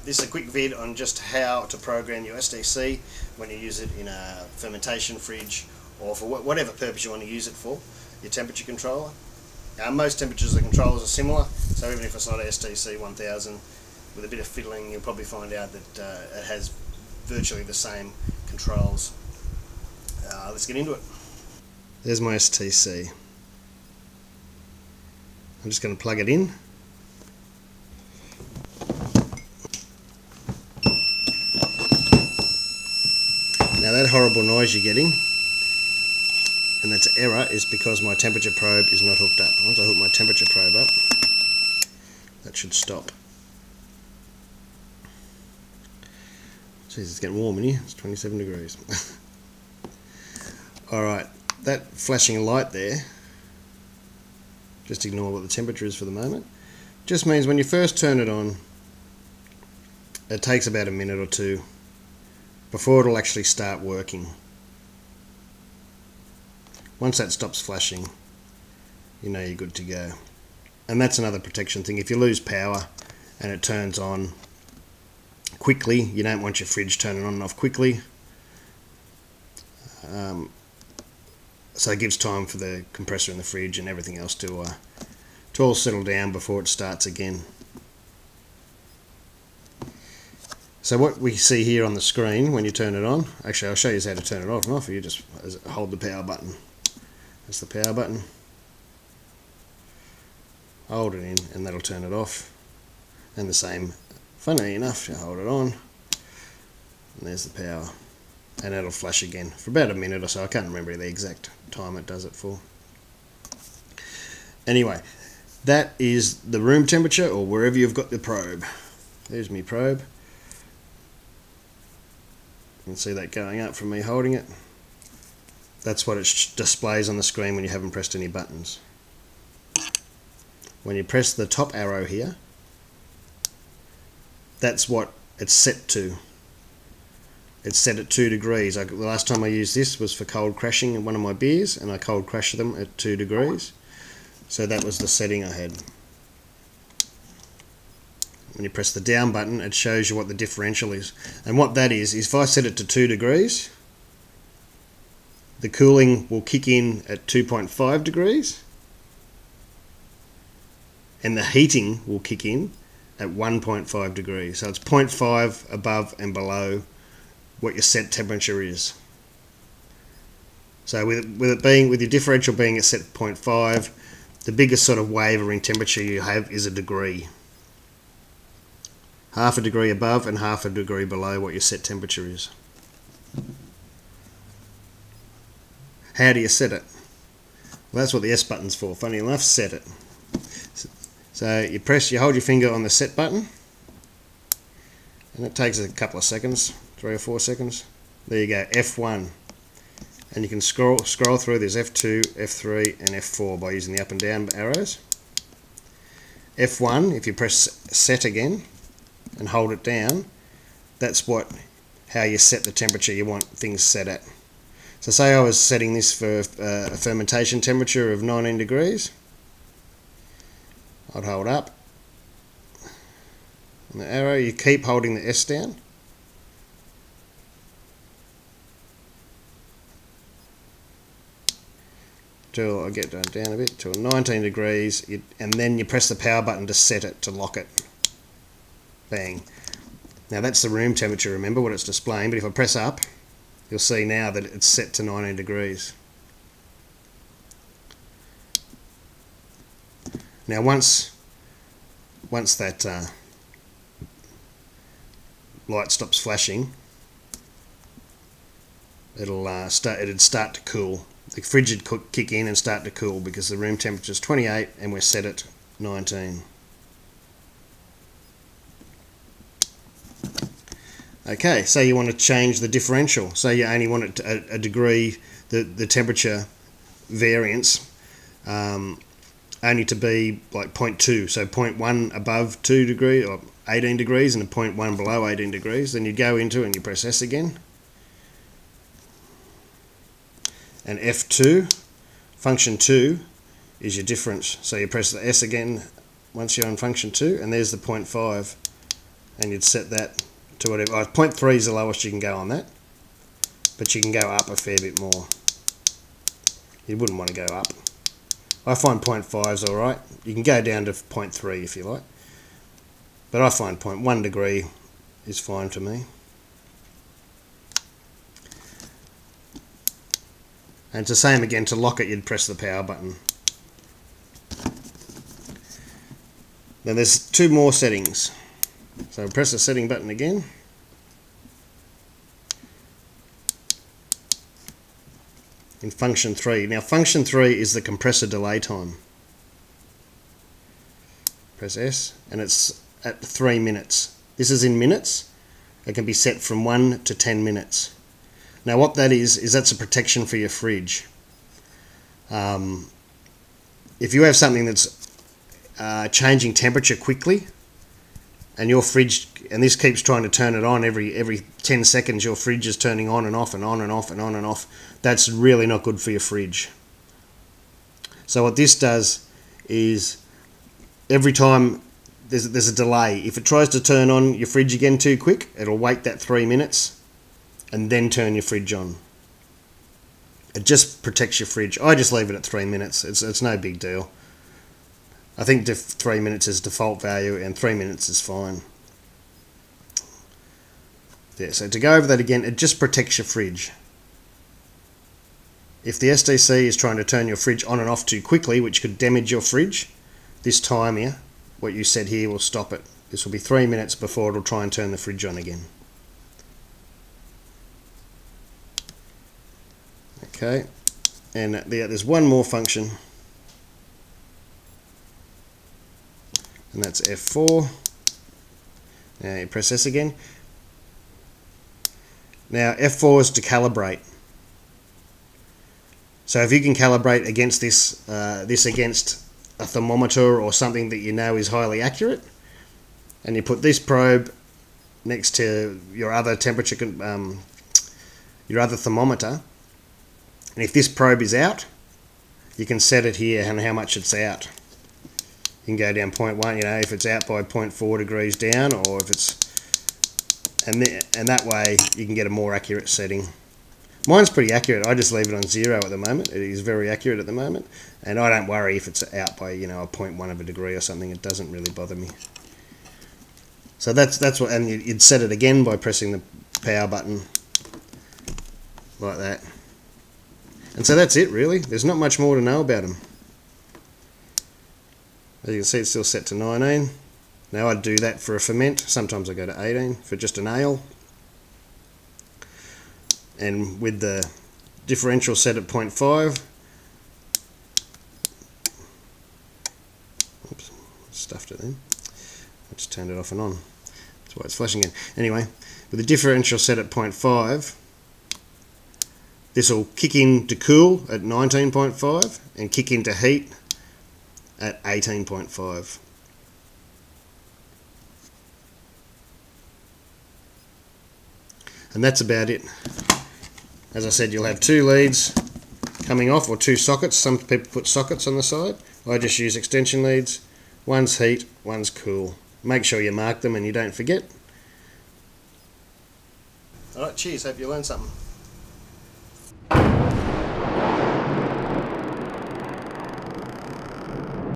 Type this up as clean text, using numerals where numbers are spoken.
This is a quick vid on just how to program your STC when you use it in a fermentation fridge or for whatever purpose you want to use it for, your temperature controller. Most temperatures of the controllers are similar, so even if it's not a STC-1000, with a bit of fiddling you'll probably find out that it has virtually the same controls. Let's get into it. There's my STC. I'm just going to plug it in. Now that horrible noise you're getting, and that's an error, is because my temperature probe is not hooked up. Once I hook my temperature probe up, that should stop. Jeez, it's getting warm in here. It's 27 degrees. Alright, that flashing light there, just ignore what the temperature is for the moment, just means when you first turn it on, it takes about a minute or two before it'll actually start working. Once that stops flashing, you know you're good to go. And that's another protection thing. If you lose power and it turns on quickly, you don't want your fridge turning on and off quickly. So it gives time for the compressor in the fridge and everything else to all settle down before it starts again. So what we see here on the screen when you turn it on, actually I'll show you how to turn it off and off. You just hold the power button. That's the power button. Hold it in and that'll turn it off. And the same, funny enough, you hold it on and there's the power. And it'll flash again for about a minute or so. I can't remember the exact time it does it for. Anyway, that is the room temperature or wherever you've got the probe. There's my probe. You can see that going up from me holding it. That's what it displays on the screen when you haven't pressed any buttons. When you press the top arrow here, that's what it's set to. It's set at 2 degrees. The last time I used this was for cold crashing in one of my beers, and I cold crashed them at 2 degrees. So that was the setting I had. When you press the down button, it shows you what the differential is. And what that is if I set it to 2 degrees, the cooling will kick in at 2.5 degrees, and the heating will kick in at 1.5 degrees. So it's 0.5 above and below what your set temperature is. So with your differential being at set 0.5, the biggest sort of waver in temperature you have is a degree. Half a degree above and half a degree below what your set temperature is. How do you set it? Well, that's what the S button's for. Funny enough, set it. So you hold your finger on the set button, and it takes a couple of seconds, 3 or 4 seconds. There you go, F1. And you can scroll through. There's F2, F3 and F4 by using the up and down arrows. F1, if you press set again and hold it down, that's how you set the temperature you want things set at. So say I was setting this for a fermentation temperature of 19 degrees. I'd hold up and the arrow, you keep holding the S down. Till I get down a bit, to 19 degrees, and then you press the power button to set it, to lock it. Bang. Now that's the room temperature, remember what it's displaying, but if I press up, you'll see now that it's set to 19 degrees. Now once that light stops flashing, it'd start to cool. The fridge would kick in and start to cool because the room temperature is 28 and we're set at 19. Okay, so you want to change the differential. So you only want it to a degree, the temperature variance only to be like 0.2. So 0.1 above 2 degrees or 18 degrees and a 0.1 below 18 degrees. Then you go into it and you press S again. And F2, function 2, is your difference. So you press the S again once you're on function 2, and there's the 0.5 and you'd set that to whatever. 0.3 is the lowest you can go on that, but you can go up a fair bit more. You wouldn't want to go up. I find 0.5 is alright. You can go down to 0.3 if you like, but I find 0.1 degree is fine to me. And it's the same again. To lock it, you'd press the power button. Then there's two more settings. So press the setting button again. In function 3. Now function 3 is the compressor delay time. Press S and it's at 3 minutes. This is in minutes. It can be set from 1 to 10 minutes. Now what that is that's a protection for your fridge. If you have something that's changing temperature quickly, and your fridge, and this keeps trying to turn it on every 10 seconds, your fridge is turning on and off and on and off and on and off, that's really not good for your fridge. So what this does is every time there's a delay, if it tries to turn on your fridge again too quick, it'll wait that 3 minutes and then turn your fridge on. It just protects your fridge. I just leave it at 3 minutes. It's no big deal. I think 3 minutes is default value and 3 minutes is fine. Yeah, so to go over that again, it just protects your fridge. If the STC is trying to turn your fridge on and off too quickly, which could damage your fridge, this time here, what you said here will stop it. This will be 3 minutes before it'll try and turn the fridge on again. Okay, and there's one more function, and that's F4. Now you press S again. Now F4 is to calibrate. So if you can calibrate against this against a thermometer or something that you know is highly accurate, and you put this probe next to your other temperature, your other thermometer, and if this probe is out, you can set it here and how much it's out. You can go down 0.1, you know, if it's out by 0.4 degrees down, or if it's, and that way you can get a more accurate setting. Mine's pretty accurate. I just leave it on 0 at the moment. It is very accurate at the moment, and I don't worry if it's out by, you know, a 0.1 of a degree or something. It doesn't really bother me. So that's what, and you'd set it again by pressing the power button like that. And so that's it really. There's not much more to know about them. As you can see, it's still set to 19. Now I'd do that for a ferment. Sometimes I go to 18 for just an ale. And with the differential set at 0.5. Oops, stuffed it then. I just turned it off and on. That's why it's flashing again. Anyway, with the differential set at 0.5, this will kick in to cool at 19.5 and kick into heat at 18.5. And that's about it. As I said, you'll have 2 leads coming off, or 2 sockets. Some people put sockets on the side. I just use extension leads. One's heat, one's cool. Make sure you mark them and you don't forget. Alright, cheers. Hope you learned something.